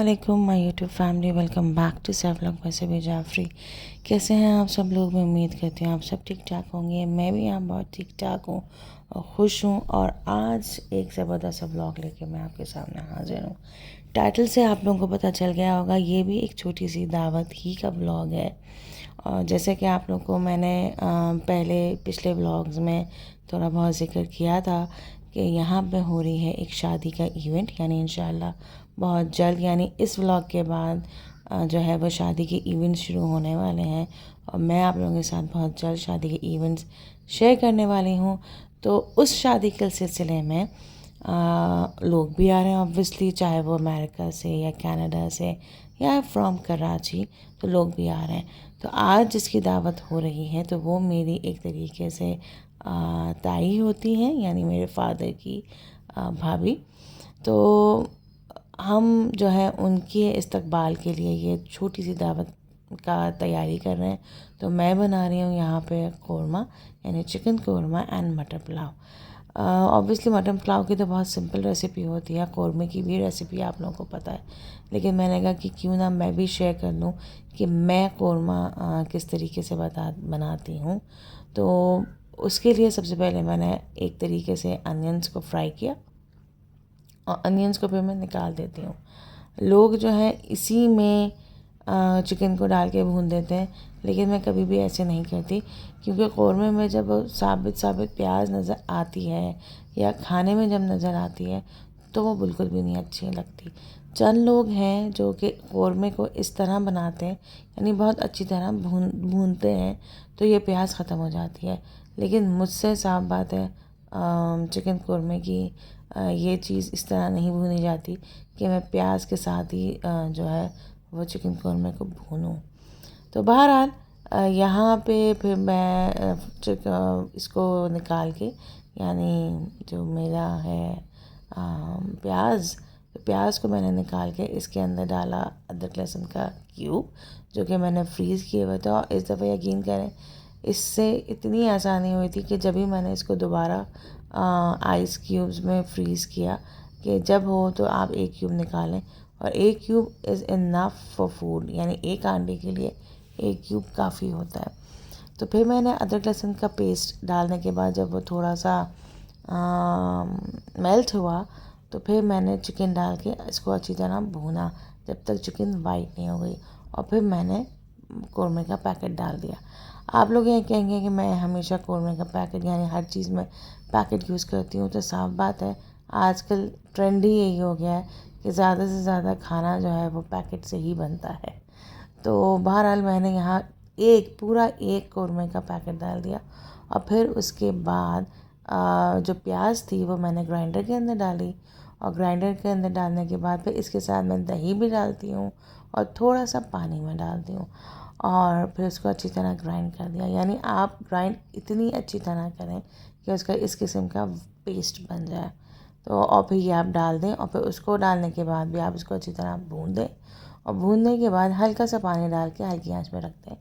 वालेकुम my YouTube family, welcome back to safe vlog by Sabir Jafri. कैसे हैं आप सब लोग? मैं उम्मीद करती हूँ आप सब ठीक ठाक होंगे। मैं भी यहाँ बहुत ठीक ठाक हूँ और ख़ुश हूँ। और आज एक ज़बरदस्त व्लॉग लेके मैं आपके सामने हाजिर हूँ। टाइटल से आप लोगों को पता चल गया होगा, ये भी एक छोटी सी दावत ही का व्लॉग है। और जैसे कि आप लोगों को मैंने पहले पिछले व्लॉग्स में थोड़ा बहुत जिक्र किया था कि यहाँ पे हो रही है एक शादी का इवेंट, यानी इंशाल्लाह बहुत जल्द, यानी इस व्लॉग के बाद जो है वो शादी के इवेंट्स शुरू होने वाले हैं। और मैं आप लोगों के साथ बहुत जल्द शादी के इवेंट्स शेयर करने वाली हूँ। तो उस शादी के सिलसिले में लोग भी आ रहे हैं ऑब्वियसली, चाहे वो अमेरिका से या कनाडा से या फ्रॉम कराची, तो लोग भी आ रहे हैं। तो आज जिसकी दावत हो रही है तो वो मेरी एक तरीके से ताई होती हैं, यानी मेरे फादर की भाभी। तो हम जो है उनके इस्तकबाल के लिए ये छोटी सी दावत का तैयारी कर रहे हैं। तो मैं बना रही हूँ यहाँ पे कौरमा, यानी चिकन कौरमा एंड मटर पुलाव। ऑब्वियसली मटन पुलाव की तो बहुत सिंपल रेसिपी होती है, कौरमे की भी रेसिपी आप लोगों को पता है, लेकिन मैंने कहा कि क्यों ना मैं भी शेयर कर दूँ कि मैं कौरमा किस तरीके से बनाती हूँ। तो उसके लिए सबसे पहले मैंने एक तरीके से अनियंस को फ्राई किया और अनियंस को फिर मैं निकाल देती हूँ। लोग जो है इसी में चिकन को डाल के भून देते हैं, लेकिन मैं कभी भी ऐसे नहीं करती, क्योंकि कौरमे में जब साबित प्याज नज़र आती है या खाने में जब नज़र आती है तो वो बिल्कुल भी नहीं अच्छी लगती। चंद लोग हैं जो कि कौरमे को इस तरह बनाते हैं, यानी बहुत अच्छी तरह भूनते हैं तो ये प्याज ख़त्म हो जाती है। लेकिन मुझसे साफ बात है, चिकन कौरमे की ये चीज़ इस तरह नहीं भूनी जाती कि मैं प्याज के साथ ही जो है वो चिकन कौरमे को भूनूं। तो बहरहाल यहाँ पे फिर मैं इसको निकाल के, यानी जो मेरा है प्याज को मैंने निकाल के इसके अंदर डाला अदरक लहसुन का क्यूब, जो कि मैंने फ्रीज़ किए हुए थे। और इस दफ़ा यकीन करें, इससे इतनी आसानी हुई थी कि जब भी मैंने इसको दोबारा आइस क्यूब्स में फ्रीज़ किया कि जब हो तो आप एक क्यूब निकालें, और एक cube is enough for food, यानी एक अंडे के लिए एक क्यूब काफ़ी होता है। तो फिर मैंने अदरक लहसुन का पेस्ट डालने के बाद जब वो थोड़ा सा मेल्ट हुआ तो फिर मैंने चिकन डाल के इसको अच्छी तरह भूना जब तक चिकन वाइट नहीं हो गई, और फिर मैंने कौरमे का पैकेट डाल दिया। आप लोग ये कहेंगे कि मैं हमेशा कौरमे का पैकेट, यानी हर चीज़ में पैकेट यूज़ करती हूँ, तो साफ बात है आजकल ट्रेंड ही यही हो गया है कि ज़्यादा से ज़्यादा खाना जो है वो पैकेट से ही बनता है। तो बहरहाल मैंने यहाँ पूरा एक कौरमे का पैकेट डाल दिया, और फिर उसके बाद जो प्याज थी वो मैंने ग्राइंडर के अंदर डाली, और ग्राइंडर के अंदर डालने के बाद फिर इसके साथ मैं दही भी डालती हूँ और थोड़ा सा पानी में डालती हूँ, और फिर उसको अच्छी तरह ग्राइंड कर दिया। यानी आप ग्राइंड इतनी अच्छी तरह करें कि उसका इस किस्म का पेस्ट बन जाए। तो और फिर ये आप डाल दें, और फिर उसको डालने के बाद भी आप इसको अच्छी तरह भून दें, और भूनने के बाद हल्का सा पानी डाल के हल्की आंच में रख दें,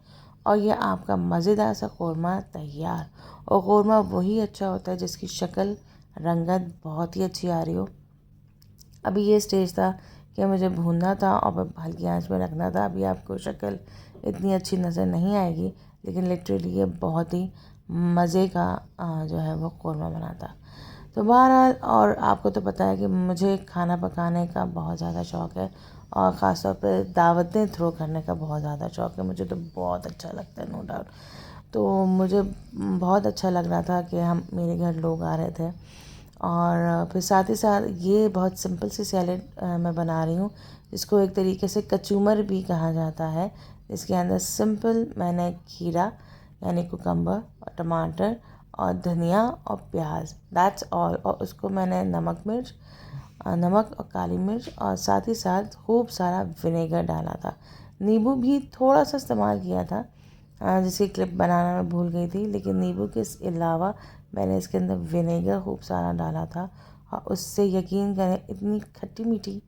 और ये आपका मज़ेदार सा कौरमा तैयार। और कौरमा वही अच्छा होता है जिसकी शक्ल रंगत बहुत ही अच्छी आ रही हो। अभी ये स्टेज था कि मुझे भूनना था और हल्की आंच में रखना था। अभी आपको शक्ल इतनी अच्छी नज़र नहीं आएगी, लेकिन लिटरली ये बहुत ही मज़े का जो है वो कौरमा बना था। तो बहरहाल, और आपको तो पता है कि मुझे खाना पकाने का बहुत ज़्यादा शौक़ है, और ख़ास तौर पे दावतें थ्रो करने का बहुत ज़्यादा शौक़ है। मुझे तो बहुत अच्छा लगता है, नो डाउट। तो मुझे बहुत अच्छा लग रहा था कि मेरे घर लोग आ रहे थे, और फिर साथ ही साथ ये बहुत सिंपल सी सैलेड मैं बना रही हूँ, जिसको एक तरीके से कचूमर भी कहा जाता है। इसके अंदर सिंपल मैंने खीरा, यानी कुकम्बर और टमाटर और धनिया और प्याज, दैट्स ऑल, और उसको मैंने नमक और काली मिर्च और साथ ही साथ खूब सारा विनेगर डाला था। नींबू भी थोड़ा सा इस्तेमाल किया था, जिसकी क्लिप बनाना मैं भूल गई थी, लेकिन नींबू के अलावा मैंने इसके अंदर विनेगर खूब सारा डाला था, और उससे यकीन करें इतनी खट्टी मीठी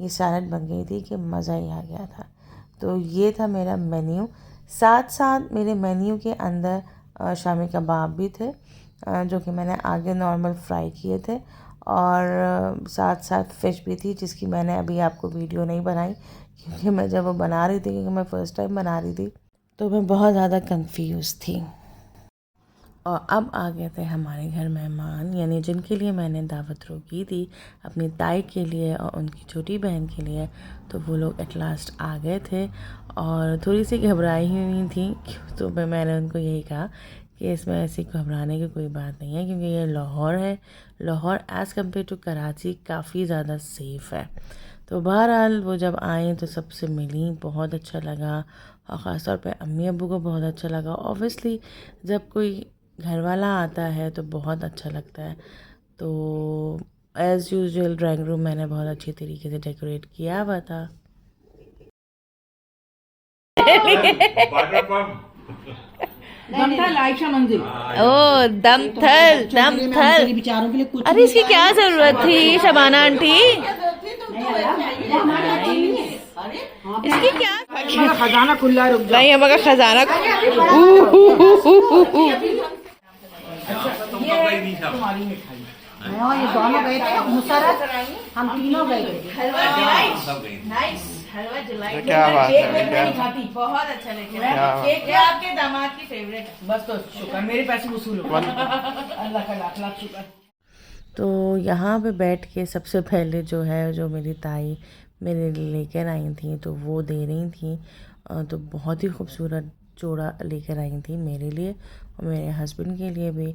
ये सैलड बन गई थी कि मज़ा ही आ गया था। तो ये था मेरा मेन्यू। साथ साथ मेरे मेन्यू के अंदर शामी कबाब भी थे, जो कि मैंने आगे नॉर्मल फ्राई किए थे, और साथ साथ फ़िश भी थी, जिसकी मैंने अभी आपको वीडियो नहीं बनाई क्योंकि मैं जब वो बना रही थी, क्योंकि मैं फ़र्स्ट टाइम बना रही थी, तो मैं बहुत ज़्यादा कंफ्यूज थी। और अब आ गए थे हमारे घर मेहमान, यानी जिनके लिए मैंने दावत रोकी थी, अपनी ताई के लिए और उनकी छोटी बहन के लिए। तो वो लोग एट लास्ट आ गए थे और थोड़ी सी घबराई हुई थी। तो मैंने उनको यही कहा कि इसमें ऐसी घबराने की कोई बात नहीं है, क्योंकि ये लाहौर है। Lahore as compare to Karachi काफ़ी ज़्यादा सेफ़ है। तो बहरहाल वो जब आए तो सबसे मिली, बहुत अच्छा लगा और ख़ास तौर पे अम्मी अब्बू को बहुत अच्छा लगा। ऑब्वियसली जब कोई घर वाला आता है तो बहुत अच्छा लगता है। तो एज़ यूजुअल ड्राइंग रूम मैंने बहुत अच्छी तरीके से डेकोरेट किया हुआ था। दमथल आयशा मंदिर। ओ दमथल दमथल, बेचारों के लिए कुछ अरे इसकी क्या ज़रूरत थी शबाना आंटी? इसकी क्या खजाना खुला, रुक नहीं, हमारा खजाना ये दोनों गए थे, मुसरत हम तीनों गए थे। क्या बात है, बहुत अच्छा लेके केक आपके दामाद की फेवरेट। बस तो शुक्र, मेरे पैसे वसूल हो गए। अल्लाह का लाख लाख शुक्र। तो यहाँ पे बैठ के सबसे पहले जो है, जो मेरी ताई मेरे लिए लेकर आई थी, तो वो दे रही थी। तो बहुत ही खूबसूरत जोड़ा लेकर आई थी मेरे लिए और मेरे हस्बैंड के लिए भी,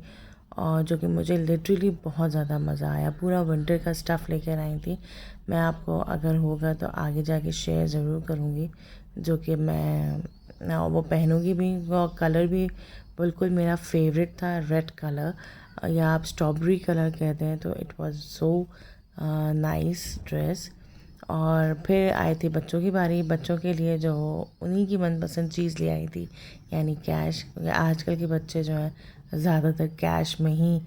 और जो कि मुझे लिटरली बहुत ज़्यादा मज़ा आया। पूरा विंटर का स्टफ़ लेकर आई थी। मैं आपको अगर होगा तो आगे जाके शेयर ज़रूर करूँगी, जो कि मैं वो पहनूँगी भी। वो कलर भी बिल्कुल मेरा फेवरेट था, रेड कलर, या आप स्ट्रॉबेरी कलर कहते हैं। तो it was so nice dress. और फिर आई थी बच्चों की बारी। बच्चों के लिए जो उन्हीं की मनपसंद चीज़ ले आई थी, यानी कैश। आजकल के बच्चे जो हैं ज़्यादातर कैश में ही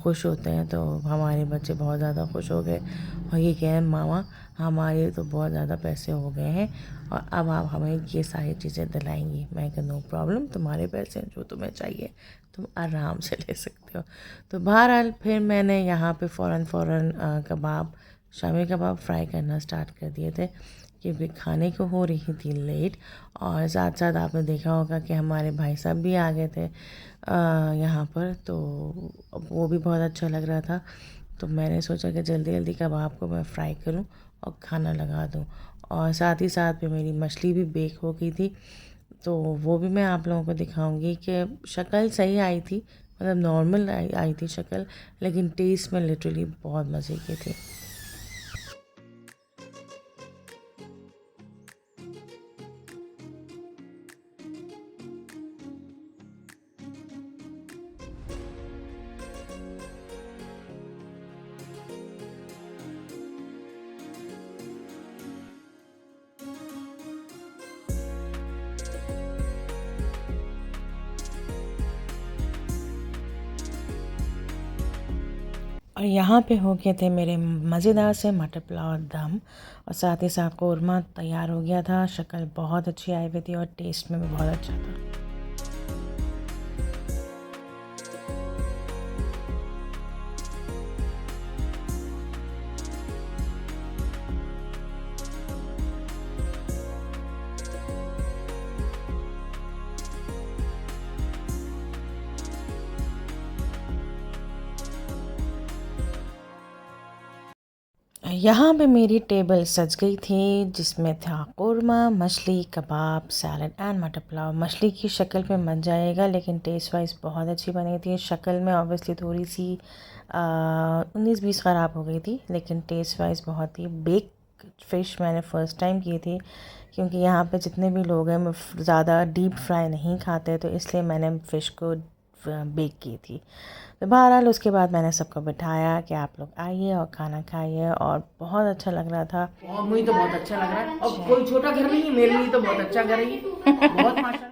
खुश होते हैं। तो हमारे बच्चे बहुत ज़्यादा खुश हो गए और ये कह मामा हमारे तो बहुत ज़्यादा पैसे हो गए हैं और अब आप हमें ये सारी चीज़ें दिलाएंगी। मैं कहा नो प्रॉब्लम, तुम्हारे पैसे हैं, जो तुम्हें चाहिए तुम आराम से ले सकते हो। तो बहरहाल फिर मैंने यहाँ पे फ़ौरन कबाब, शामी कबाब फ्राई करना स्टार्ट कर दिए थे, क्योंकि खाने को हो रही थी लेट। और साथ साथ आपने देखा होगा कि हमारे भाई साहब भी आ गए थे यहाँ पर, तो वो भी बहुत अच्छा लग रहा था। तो मैंने सोचा कि जल्दी जल्दी कबाब को मैं फ्राई करूँ और खाना लगा दूँ। और साथ ही साथ में मेरी मछली भी बेक हो गई थी, तो वो भी मैं आप लोगों को दिखाऊंगी कि शक्ल सही आई थी, मतलब नॉर्मल आई थी शक्ल, लेकिन टेस्ट में लिटरली बहुत मज़े की थी। और यहाँ पे हो गए थे मेरे मज़ेदार से मटर पुलाव दम, और साथ ही साथ कौरमा तैयार हो गया था। शक्ल बहुत अच्छी आई हुई थी और टेस्ट में भी बहुत अच्छा था। यहाँ पे मेरी टेबल सज गई थी, जिसमें था कौरमा, मछली, कबाब, सैलड एंड मटर पुलाव। मछली की शक्ल पे मच जाएगा, लेकिन टेस्ट वाइज बहुत अच्छी बनी थी। शक्ल में ऑब्वियसली थोड़ी सी 19-20 ख़राब हो गई थी, लेकिन टेस्ट वाइज बहुत ही। बेक फ़िश मैंने फ़र्स्ट टाइम की थी, क्योंकि यहाँ पे जितने भी लोग हैं वो ज़्यादा डीप फ्राई नहीं खाते, तो इसलिए मैंने फ़िश को बेक की थी। तो बहरहाल उसके बाद मैंने सबको बिठाया कि आप लोग आइए और खाना खाइए, और बहुत अच्छा लग रहा था। और मुझे तो बहुत अच्छा लग रहा है, और कोई छोटा घर नहीं है, मेरे लिए तो बहुत अच्छा घर है ये। बहुत माशाल्लाह।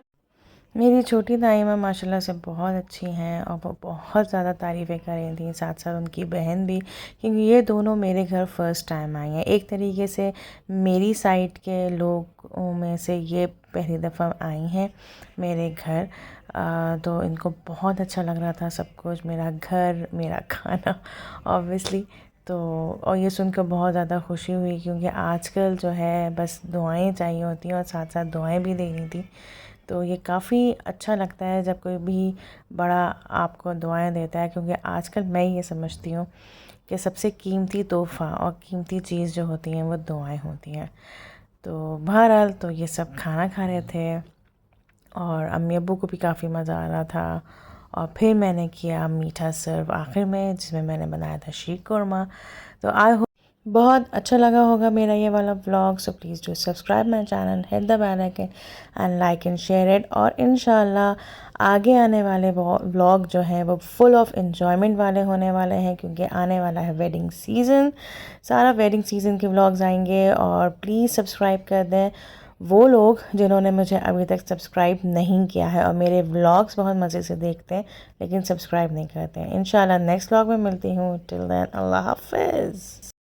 मेरी छोटी दाइमा माशाल्लाह से बहुत अच्छी हैं और वो बहुत ज़्यादा तारीफ़ें कर रही थी, साथ साथ उनकी बहन भी, क्योंकि ये दोनों मेरे घर फ़र्स्ट टाइम आई हैं। एक तरीके से मेरी साइड के लोगों में से ये पहली दफ़ा आई हैं मेरे घर। तो इनको बहुत अच्छा लग रहा था सब कुछ, मेरा घर, मेरा खाना ऑब्वियसली। तो और ये सुनकर बहुत ज़्यादा खुशी हुई, क्योंकि आजकल जो है बस दुआएं चाहिए होती हैं और साथ साथ दुआएं भी देनी थी। तो ये काफ़ी अच्छा लगता है जब कोई भी बड़ा आपको दुआएं देता है, क्योंकि आजकल मैं ये समझती हूँ कि सबसे कीमती तोहफ़ा और कीमती चीज़ जो होती हैं वो दुआएं होती हैं। तो बहरहाल तो ये सब खाना खा रहे थे और अम्मी अब्बू को भी काफ़ी मज़ा आ रहा था। और फिर मैंने किया मीठा सर्व आखिर में, जिसमें मैंने बनाया था शीर कोरमा। तो आई होप बहुत अच्छा लगा होगा मेरा ये वाला vlog. So please do subscribe my channel, hit the bell icon and like and share it. और इंशाल्लाह आगे आने वाले व्लॉग जो हैं वो फुल ऑफ इन्जॉयमेंट वाले होने वाले हैं, क्योंकि आने वाला है वेडिंग सीज़न। सारा वेडिंग सीज़न के व्लॉग्स आएंगे। और प्लीज़ सब्सक्राइब कर दें वो लोग जिन्होंने मुझे अभी तक सब्सक्राइब नहीं किया है और मेरे व्लॉग्स बहुत मज़े से देखते हैं लेकिन सब्सक्राइब नहीं करते हैं। इंशाल्लाह नेक्स्ट व्लॉग में मिलती हूँ। टिल देन अल्लाह हाफ़िज़।